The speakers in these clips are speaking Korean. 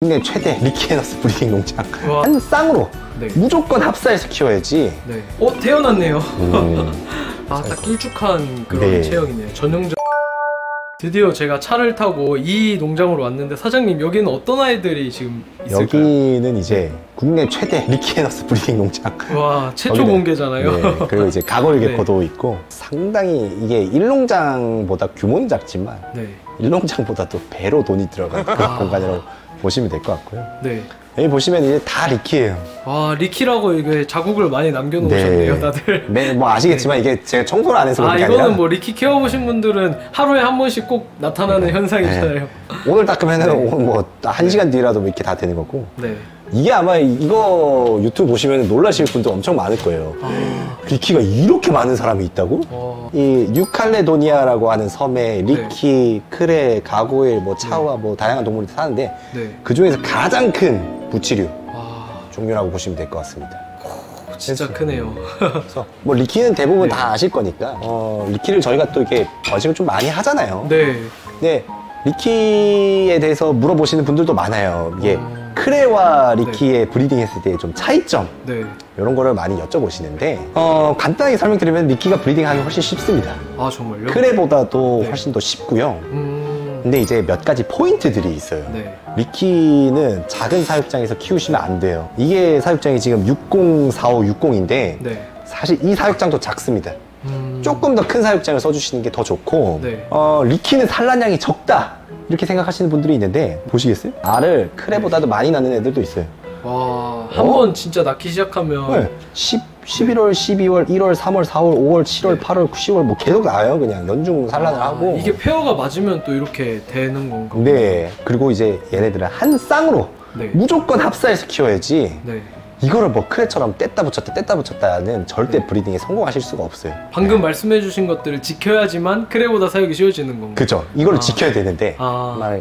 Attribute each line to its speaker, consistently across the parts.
Speaker 1: 국내 최대 리키에너스 브리딩 농장.
Speaker 2: 와.
Speaker 1: 한 쌍으로
Speaker 2: 네.
Speaker 1: 무조건 합사해서 키워야지.
Speaker 2: 네. 태어났네요. 아, 딱 길쭉한 그런
Speaker 1: 네.
Speaker 2: 체형이네요. 전형적. 드디어 제가 차를 타고 이 농장으로 왔는데, 사장님 여기는 어떤 아이들이 지금 있을까요?
Speaker 1: 여기는 이제 국내 최대 리키에너스 브리딩 농장.
Speaker 2: 와, 최초
Speaker 1: 여기는,
Speaker 2: 공개잖아요.
Speaker 1: 네, 그리고 이제 가골
Speaker 2: 네.
Speaker 1: 개코도 있고, 상당히 이게 일농장보다 규모는 작지만
Speaker 2: 네.
Speaker 1: 일농장보다 또 배로 돈이 들어가는 그런 공간이라고 보시면 될 것 같고요.
Speaker 2: 네.
Speaker 1: 여기 보시면 이제 다 리키예요.
Speaker 2: 와, 리키라고 이게 자국을 많이 남겨놓으셨네요,
Speaker 1: 네.
Speaker 2: 다들.
Speaker 1: 뭐 아시겠지만 이게 제가 청소를 안 해서 그런 게
Speaker 2: 이거는
Speaker 1: 아니라
Speaker 2: 뭐 리키 키워보신 분들은 하루에 한 번씩 꼭 나타나는 현상이잖아요.
Speaker 1: 오늘 닦으면은
Speaker 2: 네.
Speaker 1: 오늘 뭐 1시간 뒤라도 이렇게 다 되는 거고.
Speaker 2: 네.
Speaker 1: 이게 아마 이거 유튜브 보시면 놀라실 분도 엄청 많을 거예요. 리키가 이렇게 많은 사람이 있다고? 이 뉴칼레도니아라고 하는 섬에 리키, 크레, 가고일, 뭐 차우와 뭐 다양한 동물이 사는데
Speaker 2: 네.
Speaker 1: 그 중에서 가장 큰 부치류 종류라고 보시면 될 것 같습니다.
Speaker 2: 진짜 크네요.
Speaker 1: 그래서 뭐 리키는 대부분
Speaker 2: 네.
Speaker 1: 다 아실 거니까 리키를 저희가 또 이렇게 번식을 좀 많이 하잖아요.
Speaker 2: 네.
Speaker 1: 근데 리키에 대해서 물어보시는 분들도 많아요. 이게 크레와 리키의 브리딩 했을 때 좀 차이점,
Speaker 2: 네.
Speaker 1: 이런 거를 많이 여쭤보시는데 간단하게 설명드리면 리키가 브리딩하기 훨씬 쉽습니다.
Speaker 2: 아, 정말요?
Speaker 1: 크레보다도
Speaker 2: 네.
Speaker 1: 훨씬 더 쉽고요. 근데 이제 몇 가지 포인트들이 있어요.
Speaker 2: 네.
Speaker 1: 리키는 작은 사육장에서 키우시면 안 돼요. 이게 사육장이 지금 604560인데
Speaker 2: 네.
Speaker 1: 사실 이 사육장도 작습니다. 조금 더 큰 사육장을 써주시는 게 더 좋고,
Speaker 2: 네.
Speaker 1: 리키는 산란량이 적다 이렇게 생각하시는 분들이 있는데, 보시겠어요? 알을 크레보다도 많이 낳는 애들도 있어요.
Speaker 2: 와, 한 번 진짜 낳기 시작하면
Speaker 1: 네. 11월, 12월, 1월, 3월, 4월, 5월, 7월,
Speaker 2: 네.
Speaker 1: 8월, 10월 뭐 계속 나와요. 그냥 연중 산란을 하고.
Speaker 2: 이게 페어가 맞으면 또 이렇게 되는 건가요?
Speaker 1: 네. 그리고 이제 얘네들은 한 쌍으로
Speaker 2: 네.
Speaker 1: 무조건 합사해서 키워야지,
Speaker 2: 네.
Speaker 1: 이거를 뭐 크레처럼 뗐다 붙였다는 절대 브리딩에 성공하실 수가 없어요.
Speaker 2: 방금 말씀해주신 것들을 지켜야지만 크레보다 사육이 쉬워지는 건가요?
Speaker 1: 그죠. 이거를 지켜야 되는데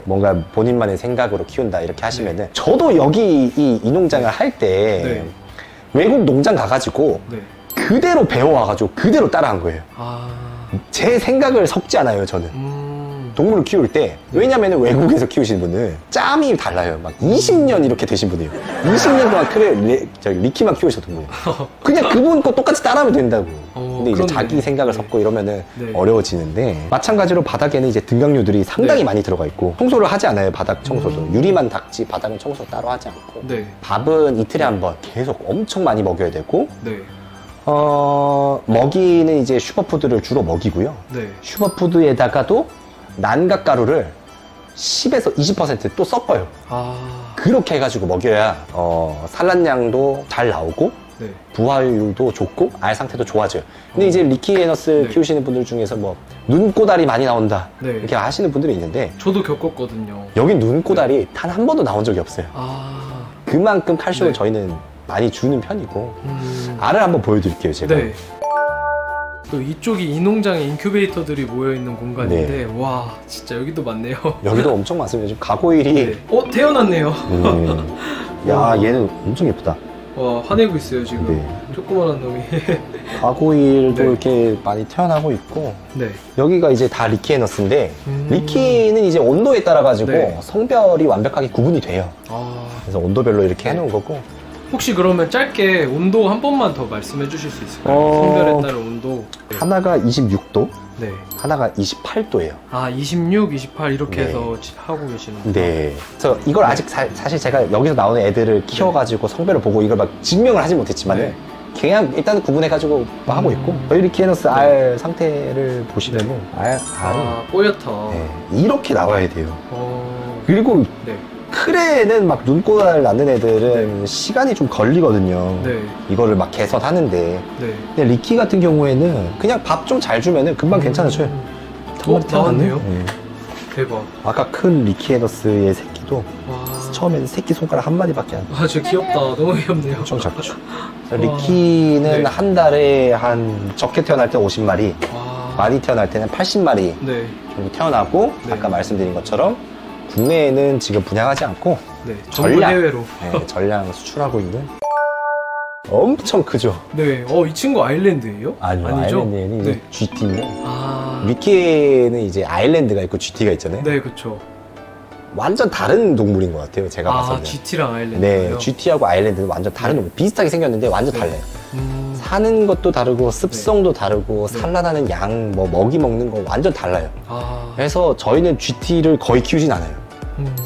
Speaker 1: 뭔가 본인만의 생각으로 키운다 이렇게 하시면은, 저도 여기 이 농장을 할 때
Speaker 2: 네.
Speaker 1: 외국 농장 가가지고
Speaker 2: 네.
Speaker 1: 그대로 배워와가지고 그대로 따라한 거예요. 제 생각을 섞지 않아요, 저는. 동물을 키울 때. 왜냐면은 외국에서 키우시는 분은 짬이 달라요. 막 20년 이렇게 되신 분이에요. 20년 동안 리키만 키우셨던 분이에요. 그냥 그분 거 똑같이 따라하면 된다고. 근데 이제
Speaker 2: 그렇네.
Speaker 1: 자기 생각을
Speaker 2: 네.
Speaker 1: 섞고 이러면은
Speaker 2: 네.
Speaker 1: 어려워지는데, 마찬가지로 바닥에는 이제 등강류들이 상당히
Speaker 2: 네.
Speaker 1: 많이 들어가 있고, 청소를 하지 않아요. 바닥 청소도 유리만 닦지 바닥은 청소 따로 하지 않고.
Speaker 2: 네.
Speaker 1: 밥은 이틀에 한 번 계속 엄청 많이 먹여야 되고,
Speaker 2: 네.
Speaker 1: 먹이는 이제 슈퍼푸드를 주로 먹이고요.
Speaker 2: 네.
Speaker 1: 슈퍼푸드에다가도 난각가루를 10에서 20% 또 섞어요. 그렇게 해가지고 먹여야 산란량도 잘 나오고,
Speaker 2: 네.
Speaker 1: 부화율도 좋고 알 상태도 좋아져요. 근데 이제 리키에너스
Speaker 2: 네.
Speaker 1: 키우시는 분들 중에서 뭐 눈꼬다리 많이 나온다
Speaker 2: 네.
Speaker 1: 이렇게 하시는 분들이 있는데,
Speaker 2: 저도 겪었거든요.
Speaker 1: 여긴 눈꼬다리 단 한 번도 나온 적이 없어요. 그만큼 칼슘을
Speaker 2: 네.
Speaker 1: 저희는 많이 주는 편이고. 알을 한번 보여드릴게요, 제가.
Speaker 2: 네. 또 이쪽이 이 농장에 인큐베이터들이 모여있는 공간인데, 와, 진짜 여기도 많네요.
Speaker 1: 여기도 엄청 많습니다. 지금 가고일이
Speaker 2: 네. 태어났네요.
Speaker 1: 야, 얘는 엄청 예쁘다.
Speaker 2: 와, 화내고 있어요 지금.
Speaker 1: 네.
Speaker 2: 조그만한 놈이.
Speaker 1: 가고일도
Speaker 2: 네.
Speaker 1: 이렇게 많이 태어나고 있고,
Speaker 2: 네.
Speaker 1: 여기가 이제 다 리키에너스인데, 리키는 이제 온도에 따라 가지고
Speaker 2: 네.
Speaker 1: 성별이 완벽하게 구분이 돼요. 그래서 온도별로 이렇게 해놓은 거고.
Speaker 2: 혹시 그러면 짧게 온도 한 번만 더 말씀해 주실 수 있을까요? 성별에 따른 온도.
Speaker 1: 하나가 26도,
Speaker 2: 네.
Speaker 1: 하나가 28도예요.
Speaker 2: 26, 28 이렇게
Speaker 1: 네.
Speaker 2: 해서 하고 계시는구나.
Speaker 1: 네. 그래서 이걸 아직 사실 제가 여기서 나오는 애들을 키워가지고 성별을 보고 이걸 막 증명을 하지 못했지만,
Speaker 2: 네.
Speaker 1: 그냥 일단 구분해가지고 하고 있고, 저희 리키에너스 알 상태를 보시면은 알이
Speaker 2: 뽀얗다.
Speaker 1: 이렇게 나와야 돼요. 그리고
Speaker 2: 네.
Speaker 1: 크레는 막 눈꼬다를 낳는 애들은 시간이 좀 걸리거든요.
Speaker 2: 네.
Speaker 1: 이거를 막 개선하는데.
Speaker 2: 네.
Speaker 1: 근데 리키 같은 경우에는 그냥 밥 좀 잘 주면은 금방 괜찮아져요.
Speaker 2: 나왔네요.
Speaker 1: 네.
Speaker 2: 대박.
Speaker 1: 아까 큰 리키에너스의 새끼도 처음에는 새끼 손가락 한 마디밖에 안 돼요.
Speaker 2: 진짜 귀엽다. 너무 귀엽네요.
Speaker 1: 엄청 작죠. 리키는
Speaker 2: 네.
Speaker 1: 한 달에 한 적게 태어날 때 50마리, 많이 태어날 때는 80마리
Speaker 2: 네.
Speaker 1: 정도 태어나고,
Speaker 2: 네.
Speaker 1: 아까 말씀드린 것처럼 국내에는 지금 분양하지 않고
Speaker 2: 네. 전부 해외로.
Speaker 1: 전량 수출하고 있는. 엄청 크죠?
Speaker 2: 네. 이 친구 아일랜드예요?
Speaker 1: 아니요.
Speaker 2: 아니죠?
Speaker 1: 아일랜드에는
Speaker 2: 네.
Speaker 1: GT인데, 리키에는 이제 아일랜드가 있고 GT가 있잖아요.
Speaker 2: 네, 그렇죠.
Speaker 1: 완전 다른 동물인 것 같아요. 제가 봐서는.
Speaker 2: GT랑 아일랜드.
Speaker 1: 네, GT하고 아일랜드는 완전 다른 동물. 비슷하게 생겼는데 완전 달라요. 사는 것도 다르고 습성도 다르고 산란하는 양, 뭐 먹이 먹는 거 완전 달라요. 그래서 저희는 GT를 거의 키우진 않아요.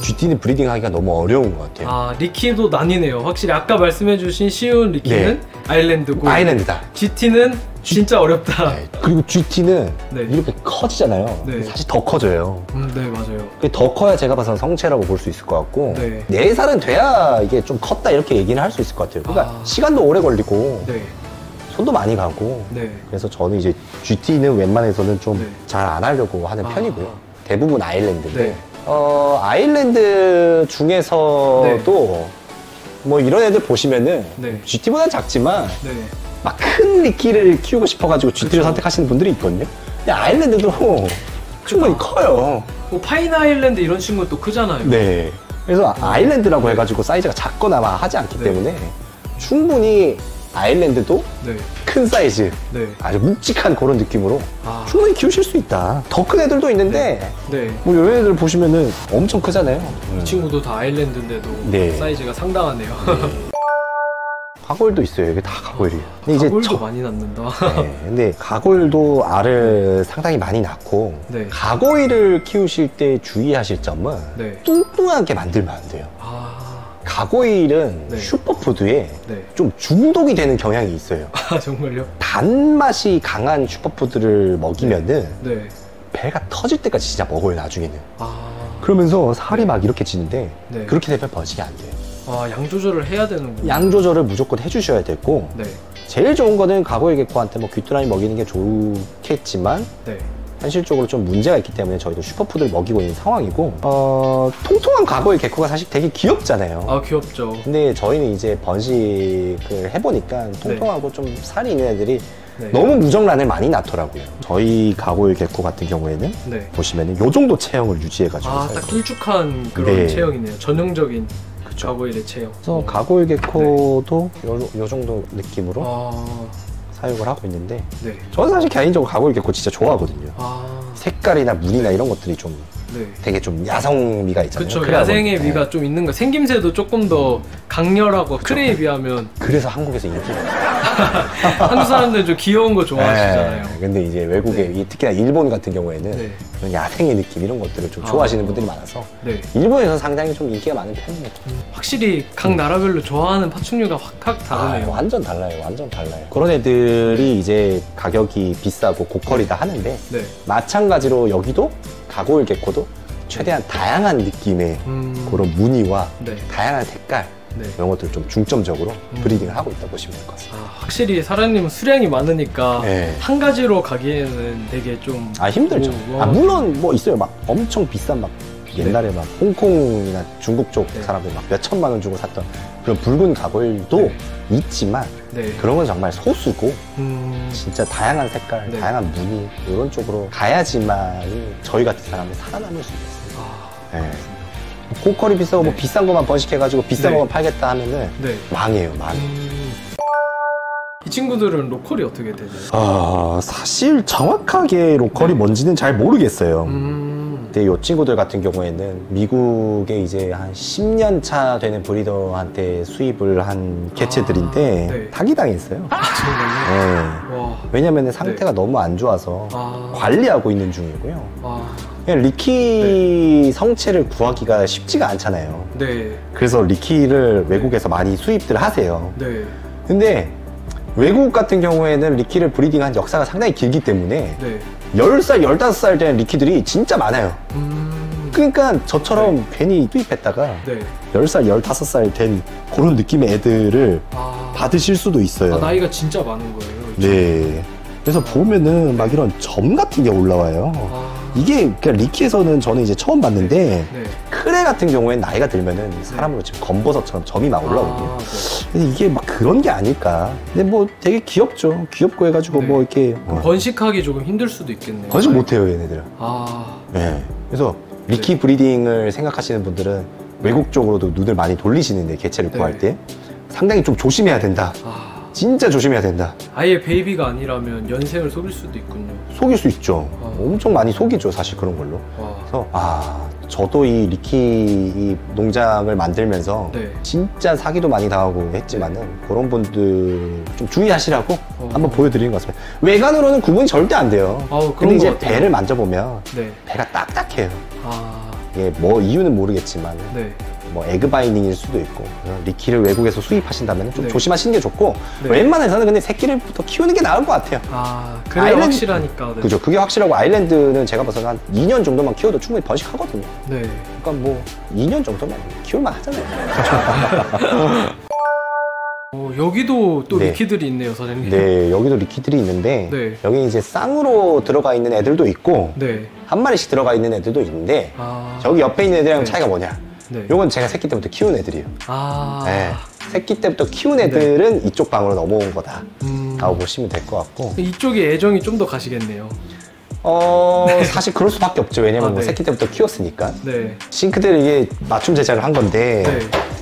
Speaker 1: GT는 브리딩하기가 너무 어려운 것 같아요.
Speaker 2: 리키도 나뉘네요. 확실히 아까 말씀해주신 쉬운 리키는 아일랜드고
Speaker 1: 아일랜드다.
Speaker 2: GT는 진짜 어렵다.
Speaker 1: 네. 그리고 GT는 이렇게 커지잖아요. 사실 더 커져요.
Speaker 2: 네, 맞아요.
Speaker 1: 더 커야 제가 봐서는 성체라고 볼 수 있을 것 같고 4살은 돼야 이게 좀 컸다 이렇게 얘기는 할 수 있을 것 같아요. 그러니까 시간도 오래 걸리고 손도 많이 가고 그래서 저는 이제 GT는 웬만해서는 좀 잘 안 하려고 하는 편이고요. 대부분 아일랜드인데 아일랜드 중에서도 뭐 이런 애들 보시면은 GT보다 작지만 막 큰 리키를 키우고 싶어가지고 GT를 선택하시는 분들이 있거든요. 근데 아일랜드도 충분히 커요.
Speaker 2: 뭐 파인 아일랜드 이런 친구도 크잖아요.
Speaker 1: 네. 그래서 아일랜드라고 해가지고 사이즈가 작거나 막 하지 않기 때문에 충분히 아일랜드도 큰 사이즈, 아주 묵직한 그런 느낌으로 충분히 키우실 수 있다. 더 큰 애들도 있는데 뭐 이런 애들 보시면은 엄청 크잖아요.
Speaker 2: 이 친구도 다 아일랜드인데도 사이즈가 상당하네요.
Speaker 1: 가골도 있어요. 이게 다 가골이에요.
Speaker 2: 근데 가골도 많이 낳는다.
Speaker 1: 근데 가골도 알을 상당히 많이 낳고 가골을 키우실 때 주의하실 점은 뚱뚱하게 만들면 안 돼요. 가고일은 슈퍼푸드에 좀 중독이 되는 경향이 있어요.
Speaker 2: 정말요?
Speaker 1: 단맛이 강한 슈퍼푸드를 먹이면은 배가 터질 때까지 진짜 먹어요, 나중에는. 그러면서 살이 막 이렇게 찌는데 그렇게 되면 번식이 안 돼요.
Speaker 2: 양 조절을 해야 되는군요.
Speaker 1: 양 조절을 무조건 해주셔야 되고 제일 좋은 거는 가고일 개코한테 뭐 귀뚜라미 먹이는 게 좋겠지만 현실적으로 좀 문제가 있기 때문에 저희도 슈퍼푸드를 먹이고 있는 상황이고 통통한 가고일 개코가 사실 되게 귀엽잖아요.
Speaker 2: 귀엽죠.
Speaker 1: 근데 저희는 이제 번식을 해보니까 통통하고 좀 살이 있는 애들이 너무 무정란을 많이 낳더라고요. 저희 가고일 개코 같은 경우에는 보시면은 요 정도 체형을 유지해가지고
Speaker 2: 딱 길쭉한 그런 체형이네요. 전형적인 가고일의 체형.
Speaker 1: 그래서 가고일 개코도 요 정도 느낌으로 사육을 하고 있는데 저는 사실 개인적으로 가고일 개코 진짜 좋아하거든요. 색깔이나 무늬나 이런 것들이 좀 되게 좀 야성미가 있잖아요.
Speaker 2: 그렇죠. 야생의 미가 좀 있는 거. 생김새도 조금 더 강렬하고 크레에 비하면.
Speaker 1: 그래서 한국에서 인기가
Speaker 2: 한국 사람들은 좀 귀여운 거 좋아하시잖아요.
Speaker 1: 근데 이제 외국에 특히나 일본 같은 경우에는 그런 야생의 느낌 이런 것들을 좀 좋아하시는 분들이 많아서 일본에서 상당히 좀 인기가 많은 편입니다.
Speaker 2: 확실히 각 나라별로 좋아하는 파충류가 확 다르네요.
Speaker 1: 완전 달라요. 완전 달라요. 그런 애들이 이제 가격이 비싸고 고퀄이다 하는데 마찬가지로 여기도 가고일 개코도 최대한 다양한 느낌의 그런 무늬와 다양한 색깔 이런 것들을 좀 중점적으로 브리딩을 하고 있다고 보시면 될 것 같습니다.
Speaker 2: 확실히 사장님은 수량이 많으니까 한 가지로 가기에는 되게 좀
Speaker 1: 힘들죠. 물론 뭐 있어요. 막 엄청 비싼 막 옛날에 막 홍콩이나 중국 쪽 사람들 막 몇 천만 원 주고 샀던 그런 붉은 가골도 있지만 그런 건 정말 소수고 진짜 다양한 색깔, 다양한 무늬 이런 쪽으로 가야지만 저희 같은 사람이 살아남을 수 있어요. 고퀄이 비싸고 뭐 비싼 것만 번식해가지고 비싼 것만 팔겠다 하면은 망해요, 망해.
Speaker 2: 이 친구들은 로컬이 어떻게 되나요?
Speaker 1: 사실 정확하게 로컬이 뭔지는 잘 모르겠어요. 근데 이 친구들 같은 경우에는 미국에 이제 한 10년 차 되는 브리더한테 수입을 한 개체들인데 사기당했어요.
Speaker 2: 정말요?
Speaker 1: 왜냐면 상태가 너무 안 좋아서 관리하고 있는 중이고요. 리키 성체를 구하기가 쉽지가 않잖아요. 그래서 리키를 외국에서 많이 수입들 하세요. 근데 외국 같은 경우에는 리키를 브리딩한 역사가 상당히 길기 때문에 10살, 15살 된 리키들이 진짜 많아요. 그러니까 저처럼 괜히 수입했다가 10살, 15살 된 그런 느낌의 애들을 받으실 수도 있어요.
Speaker 2: 나이가 진짜 많은 거예요.
Speaker 1: 그래서 보면은 막 이런 점 같은 게 올라와요. 이게 그러니까 리키에서는 저는 이제 처음 봤는데 크레 같은 경우에는 나이가 들면은 사람으로 지금 검버섯처럼 점이 막 올라오거든요. 근데 이게 막 그런 게 아닐까. 근데 뭐 되게 귀엽죠. 귀엽고 해가지고 뭐 이렇게
Speaker 2: 번식하기 조금 힘들 수도 있겠네요.
Speaker 1: 번식 못해요, 얘네들은. 그래서 리키 브리딩을 생각하시는 분들은 외국 쪽으로도 눈을 많이 돌리시는데 개체를 구할 때 상당히 좀 조심해야 된다. 진짜 조심해야 된다.
Speaker 2: 아예 베이비가 아니라면 연생을 속일 수도 있군요.
Speaker 1: 속일 수 있죠. 엄청 많이 속이죠, 사실 그런 걸로. 그래서 저도 이 리키 이 농장을 만들면서
Speaker 2: 네.
Speaker 1: 진짜 사기도 많이 당하고 했지만은 그런 분들 좀 주의하시라고 한번 보여드리는 것 같습니다. 외관으로는 구분이 절대 안 돼요.
Speaker 2: 그런
Speaker 1: 근데 이제
Speaker 2: 것 같아요.
Speaker 1: 배를 만져보면
Speaker 2: 네.
Speaker 1: 배가 딱딱해요.
Speaker 2: 아,
Speaker 1: 이게 뭐 이유는 모르겠지만
Speaker 2: 네.
Speaker 1: 뭐 에그 바이닝일 수도 있고 리키를 외국에서 수입하신다면 좀
Speaker 2: 네.
Speaker 1: 조심하시는 게 좋고
Speaker 2: 네.
Speaker 1: 웬만해서는 근데 새끼를부터 키우는 게 나을 것 같아요.
Speaker 2: 아, 그래야 확실하니까. 네.
Speaker 1: 그죠. 그게 확실하고 아일랜드는 제가 봐서는 한 2년 정도만 키워도 충분히 번식하거든요.
Speaker 2: 네.
Speaker 1: 그러니까 뭐 2년 정도면 키울만 하잖아요.
Speaker 2: 여기도 또
Speaker 1: 네.
Speaker 2: 리키들이 있네요, 사장님.
Speaker 1: 네, 여기도 리키들이 있는데
Speaker 2: 네.
Speaker 1: 여기 이제 쌍으로 들어가 있는 애들도 있고
Speaker 2: 네.
Speaker 1: 한 마리씩 들어가 있는 애들도 있는데
Speaker 2: 아,
Speaker 1: 저기 옆에 있는 애들이랑
Speaker 2: 네.
Speaker 1: 차이가 뭐냐?
Speaker 2: 네.
Speaker 1: 요건 제가 새끼 때부터 키운 애들이에요.
Speaker 2: 아,
Speaker 1: 네. 새끼 때부터 키운 애들은 이쪽 방으로 넘어온 거다 라고 보시면 될 것 같고
Speaker 2: 이쪽에 애정이 좀 더 가시겠네요.
Speaker 1: 사실 그럴 수밖에 없죠. 왜냐면 뭐
Speaker 2: 네.
Speaker 1: 새끼 때부터 키웠으니까.
Speaker 2: 네.
Speaker 1: 싱크대를 이게 맞춤 제작을 한 건데
Speaker 2: 네.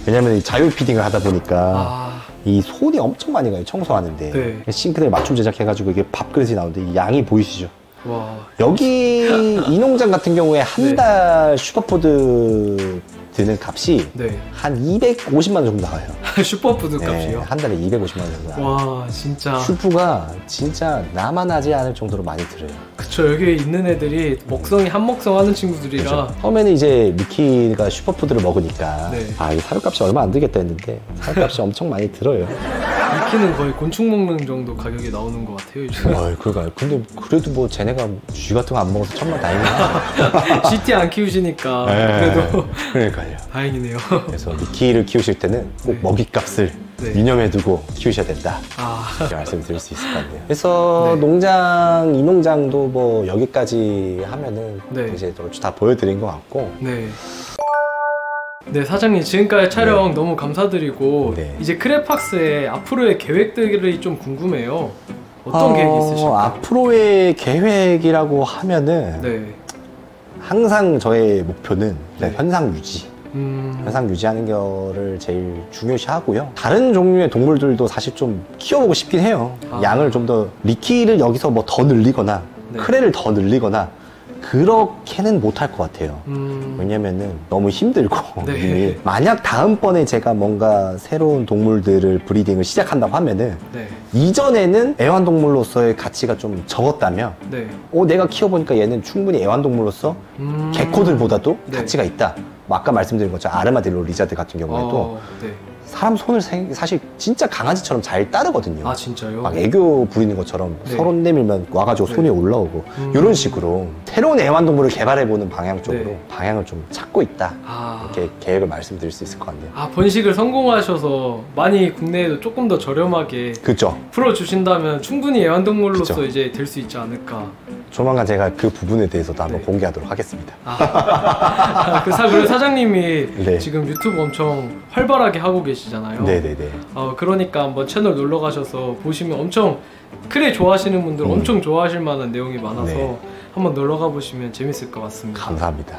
Speaker 1: 왜냐면 이 자율 피딩을 하다 보니까
Speaker 2: 아,
Speaker 1: 이 손이 엄청 많이 가요. 청소하는데.
Speaker 2: 네.
Speaker 1: 싱크대를 맞춤 제작해가지고 이게 밥그릇이 나오는데 이 양이 보이시죠?
Speaker 2: 와.
Speaker 1: 여기 이 농장 같은 경우에 한
Speaker 2: 네.
Speaker 1: 달 슈퍼푸드 드는 값이
Speaker 2: 네.
Speaker 1: 한 250만 원 정도 나와요.
Speaker 2: 슈퍼푸드 값이요?
Speaker 1: 한 달에 250만 원 정도 나와요.
Speaker 2: 와, 진짜.
Speaker 1: 슈프가 진짜 나만 하지 않을 정도로 많이 들어요.
Speaker 2: 그쵸, 여기 있는 애들이 먹성이 한먹성 하는 친구들이라.
Speaker 1: 그렇죠. 처음에는 이제 미키가 슈퍼푸드를 먹으니까
Speaker 2: 네.
Speaker 1: 이 사료값이 얼마 안 들겠다 했는데 사료값이 엄청 많이 들어요.
Speaker 2: 리키는 거의 곤충 먹는 정도 가격이 나오는 것 같아요, 요즘.
Speaker 1: 그러니까요. 근데 그래도 뭐 쟤네가 쥐 같은 거 안 먹어서 천만 다행이야.
Speaker 2: GT 안 키우시니까
Speaker 1: 네.
Speaker 2: 그래도
Speaker 1: 그러니까요.
Speaker 2: 다행이네요.
Speaker 1: 그래서 미키를 키우실 때는 꼭
Speaker 2: 네.
Speaker 1: 먹이값을
Speaker 2: 네.
Speaker 1: 유념해 두고 키우셔야 된다.
Speaker 2: 아,
Speaker 1: 이렇게 말씀을 드릴 수 있을 것 같네요. 그래서
Speaker 2: 네.
Speaker 1: 이 농장도 뭐 여기까지 하면은
Speaker 2: 네.
Speaker 1: 이제 다 보여드린 것 같고.
Speaker 2: 네. 네, 사장님 지금까지 촬영 너무 감사드리고
Speaker 1: 네.
Speaker 2: 이제 크레팍스의 앞으로의 계획들이 좀 궁금해요. 어떤 계획이 있으실까요?
Speaker 1: 앞으로의 계획이라고 하면은
Speaker 2: 네.
Speaker 1: 항상 저의 목표는
Speaker 2: 네.
Speaker 1: 현상 유지. 현상 유지하는 거를 제일 중요시 하고요. 다른 종류의 동물들도 사실 좀 키워보고 싶긴 해요. 양을 좀 더, 리키를 여기서 뭐 더 늘리거나,
Speaker 2: 네.
Speaker 1: 크레를 더 늘리거나, 그렇게는 못할 것 같아요. 왜냐면은 너무 힘들고,
Speaker 2: 네.
Speaker 1: 이미 만약 다음번에 제가 뭔가 새로운 동물들을 브리딩을 시작한다고 하면은,
Speaker 2: 네.
Speaker 1: 이전에는 애완동물로서의 가치가 좀 적었다면,
Speaker 2: 네.
Speaker 1: 내가 키워보니까 얘는 충분히 애완동물로서 개코들보다도
Speaker 2: 네.
Speaker 1: 가치가 있다. 뭐 아까 말씀드린 것처럼 아르마딜로 리자드 같은 경우에도
Speaker 2: 네.
Speaker 1: 사람 손을 사실 진짜 강아지처럼 잘 따르거든요.
Speaker 2: 아, 진짜요?
Speaker 1: 막 애교 부리는 것처럼
Speaker 2: 네.
Speaker 1: 서로 내밀면 와가지고
Speaker 2: 네.
Speaker 1: 손이 올라오고 이런 식으로 새로운 애완동물을 개발해보는 방향 쪽으로
Speaker 2: 네.
Speaker 1: 방향을 좀 찾고 있다.
Speaker 2: 아,
Speaker 1: 이렇게 계획을 말씀드릴 수 있을 것 같네요.
Speaker 2: 번식을 성공하셔서 많이 국내에도 조금 더 저렴하게
Speaker 1: 그죠?
Speaker 2: 풀어주신다면 충분히 애완동물로서
Speaker 1: 그쵸.
Speaker 2: 이제 될 수 있지 않을까.
Speaker 1: 조만간 제가 그 부분에 대해서도 한번
Speaker 2: 네.
Speaker 1: 공개하도록 하겠습니다.
Speaker 2: 그리고 사장님이
Speaker 1: 네.
Speaker 2: 지금 유튜브 엄청 활발하게 하고 계시잖아요.
Speaker 1: 네네네.
Speaker 2: 그러니까 한번 채널 놀러 가셔서 보시면 엄청 크레 좋아하시는 분들 엄청 좋아하실 만한 내용이 많아서
Speaker 1: 네.
Speaker 2: 한번 놀러 가 보시면 재밌을 것 같습니다.
Speaker 1: 감사합니다.